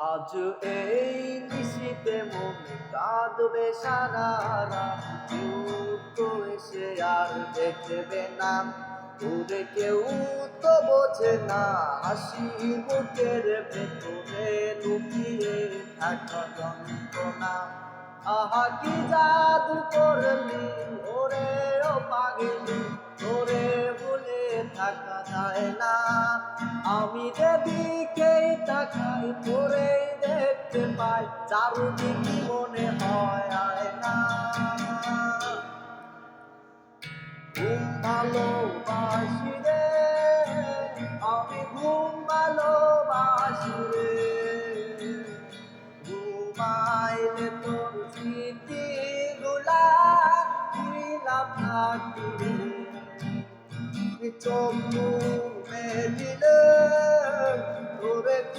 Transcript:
আজ এই নিশীতে মনে কাঁদবে সারা রাত, তো এসে আর দেখবে না, ওরে কেউ তো বোঝে না হাসি বুকের ভেতরে লুকিয়ে থাকা যন্ত্রণা। আহা কি জাদু করলি ওরে ও পাগলি, তোরে ভুলে থাকা যায় না। আমি যেদিকেই তাকাই তোরেই দেখতে পাই, চারদিকে মনে হয় আয়না। ঘুম ভালোবাসি রে, আমি ঘুম ভালোবাসি রে, ঘুমাইলে তোর স্মৃতিগুলা ভুইলা থাকি রে। চোখ মেলিলে